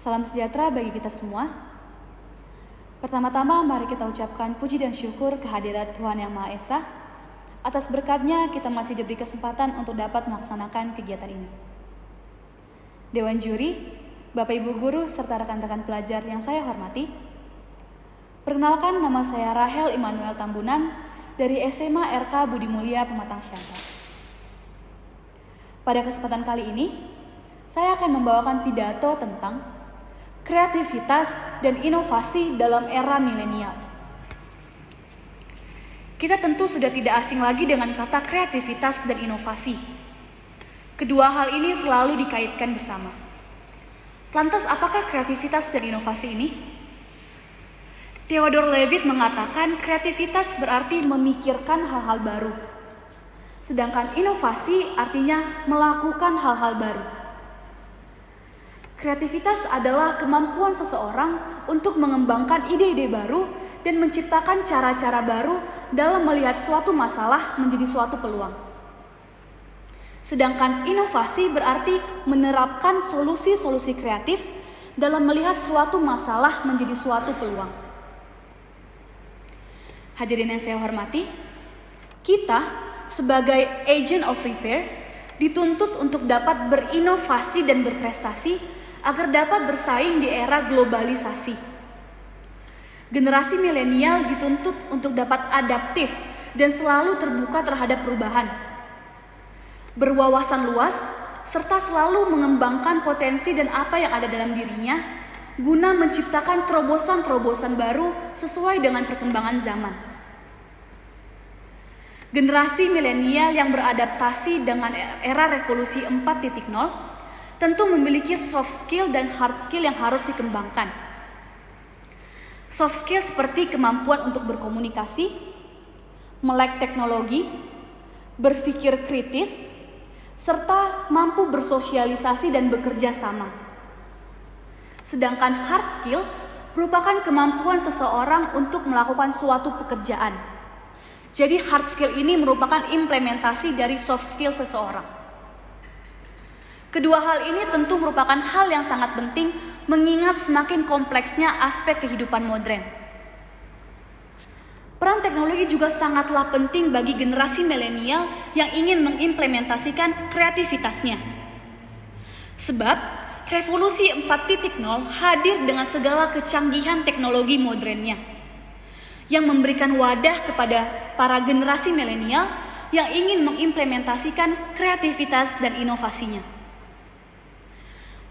Salam sejahtera bagi kita semua. Pertama-tama mari kita ucapkan puji dan syukur kehadirat Tuhan Yang Maha Esa. Atas berkat-Nya kita masih diberi kesempatan untuk dapat melaksanakan kegiatan ini. Dewan Juri, Bapak Ibu Guru, serta rekan-rekan pelajar yang saya hormati. Perkenalkan, nama saya Rahel Immanuel Tambunan dari SMA RK Budi Mulia Pematang Siantar. Pada kesempatan kali ini, saya akan membawakan pidato tentang kreativitas dan inovasi dalam era milenial. Kita tentu sudah tidak asing lagi dengan kata kreativitas dan inovasi. Kedua hal ini selalu dikaitkan bersama. Lantas apakah kreativitas dan inovasi ini? Theodore Levitt mengatakan kreativitas berarti memikirkan hal-hal baru. Sedangkan inovasi artinya melakukan hal-hal baru. Kreativitas adalah kemampuan seseorang untuk mengembangkan ide-ide baru dan menciptakan cara-cara baru dalam melihat suatu masalah menjadi suatu peluang. Sedangkan inovasi berarti menerapkan solusi-solusi kreatif dalam melihat suatu masalah menjadi suatu peluang. Hadirin yang saya hormati, kita sebagai agent of repair dituntut untuk dapat berinovasi dan berprestasi agar dapat bersaing di era globalisasi. Generasi milenial dituntut untuk dapat adaptif dan selalu terbuka terhadap perubahan, berwawasan luas, serta selalu mengembangkan potensi dan apa yang ada dalam dirinya, guna menciptakan terobosan-terobosan baru sesuai dengan perkembangan zaman. Generasi milenial yang beradaptasi dengan era revolusi 4.0 tentu memiliki soft skill dan hard skill yang harus dikembangkan. Soft skill seperti kemampuan untuk berkomunikasi, melek teknologi, berpikir kritis, serta mampu bersosialisasi dan bekerja sama. Sedangkan hard skill merupakan kemampuan seseorang untuk melakukan suatu pekerjaan. Jadi hard skill ini merupakan implementasi dari soft skill seseorang. Kedua hal ini tentu merupakan hal yang sangat penting mengingat semakin kompleksnya aspek kehidupan modern. Peran teknologi juga sangatlah penting bagi generasi milenial yang ingin mengimplementasikan kreativitasnya. Sebab revolusi 4.0 hadir dengan segala kecanggihan teknologi modernnya yang memberikan wadah kepada para generasi milenial yang ingin mengimplementasikan kreativitas dan inovasinya.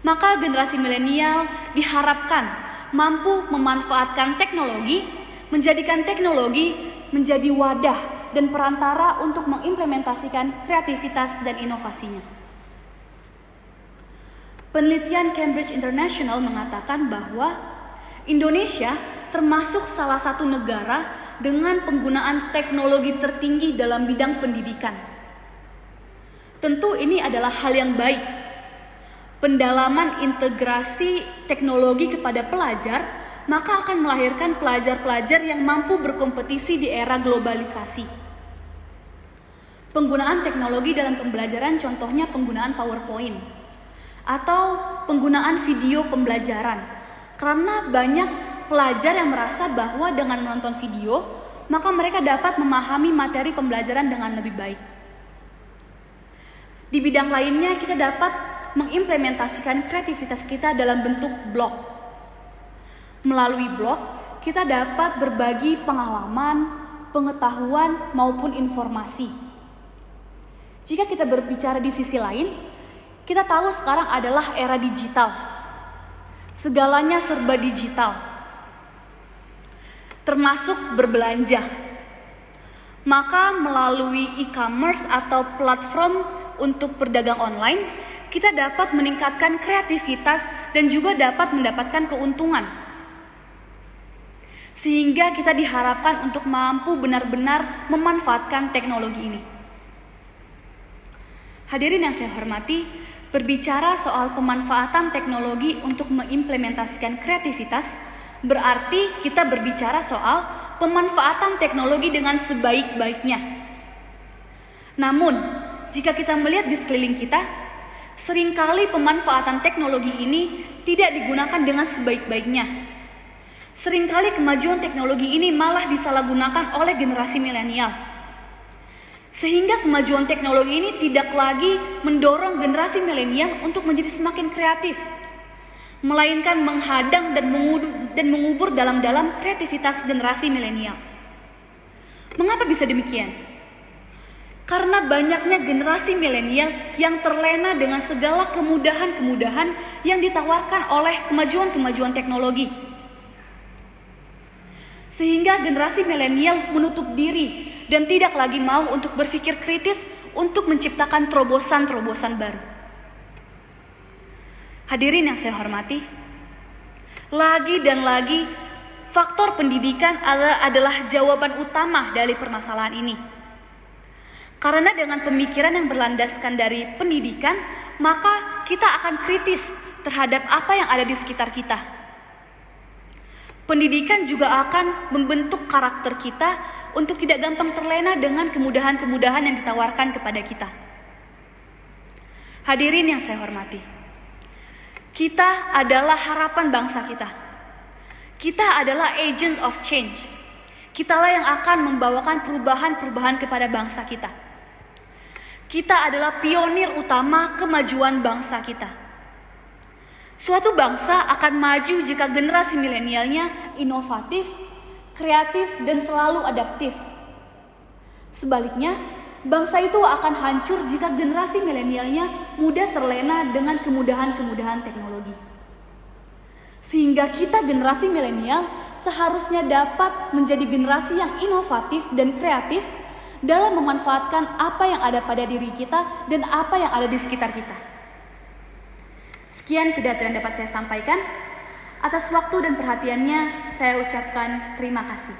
Maka generasi milenial diharapkan mampu memanfaatkan teknologi, menjadikan teknologi menjadi wadah dan perantara untuk mengimplementasikan kreativitas dan inovasinya. Penelitian Cambridge International mengatakan bahwa Indonesia termasuk salah satu negara dengan penggunaan teknologi tertinggi dalam bidang pendidikan. Tentu ini adalah hal yang baik. Pendalaman integrasi teknologi kepada pelajar maka akan melahirkan pelajar-pelajar yang mampu berkompetisi di era globalisasi. Penggunaan teknologi dalam pembelajaran contohnya penggunaan PowerPoint atau penggunaan video pembelajaran. Karena banyak pelajar yang merasa bahwa dengan menonton video maka mereka dapat memahami materi pembelajaran dengan lebih baik. Di bidang lainnya kita dapat mengimplementasikan kreativitas kita dalam bentuk blog. Melalui blog, kita dapat berbagi pengalaman, pengetahuan, maupun informasi. Jika kita berbicara di sisi lain, kita tahu sekarang adalah era digital. Segalanya serba digital, termasuk berbelanja. Maka melalui e-commerce atau platform untuk berdagang online, kita dapat meningkatkan kreativitas dan juga dapat mendapatkan keuntungan. Sehingga kita diharapkan untuk mampu benar-benar memanfaatkan teknologi ini. Hadirin yang saya hormati, berbicara soal pemanfaatan teknologi untuk mengimplementasikan kreativitas, berarti kita berbicara soal pemanfaatan teknologi dengan sebaik-baiknya. Namun, jika kita melihat di sekeliling kita, seringkali pemanfaatan teknologi ini tidak digunakan dengan sebaik-baiknya. Seringkali kemajuan teknologi ini malah disalahgunakan oleh generasi milenial. Sehingga kemajuan teknologi ini tidak lagi mendorong generasi milenial untuk menjadi semakin kreatif, melainkan menghadang dan mengubur dalam-dalam kreativitas generasi milenial. Mengapa bisa demikian? Karena banyaknya generasi milenial yang terlena dengan segala kemudahan-kemudahan yang ditawarkan oleh kemajuan-kemajuan teknologi. Sehingga generasi milenial menutup diri dan tidak lagi mau untuk berpikir kritis untuk menciptakan terobosan-terobosan baru. Hadirin yang saya hormati, lagi dan lagi faktor pendidikan adalah jawaban utama dari permasalahan ini. Karena dengan pemikiran yang berlandaskan dari pendidikan, maka kita akan kritis terhadap apa yang ada di sekitar kita. Pendidikan juga akan membentuk karakter kita untuk tidak gampang terlena dengan kemudahan-kemudahan yang ditawarkan kepada kita. Hadirin yang saya hormati, kita adalah harapan bangsa kita. Kita adalah agent of change. Kitalah yang akan membawakan perubahan-perubahan kepada bangsa kita. Kita adalah pionir utama kemajuan bangsa kita. Suatu bangsa akan maju jika generasi milenialnya inovatif, kreatif, dan selalu adaptif. Sebaliknya, bangsa itu akan hancur jika generasi milenialnya mudah terlena dengan kemudahan-kemudahan teknologi. Sehingga kita generasi milenial seharusnya dapat menjadi generasi yang inovatif dan kreatif dalam memanfaatkan apa yang ada pada diri kita dan apa yang ada di sekitar kita. Sekian pidato yang dapat saya sampaikan. Atas waktu dan perhatiannya, saya ucapkan terima kasih.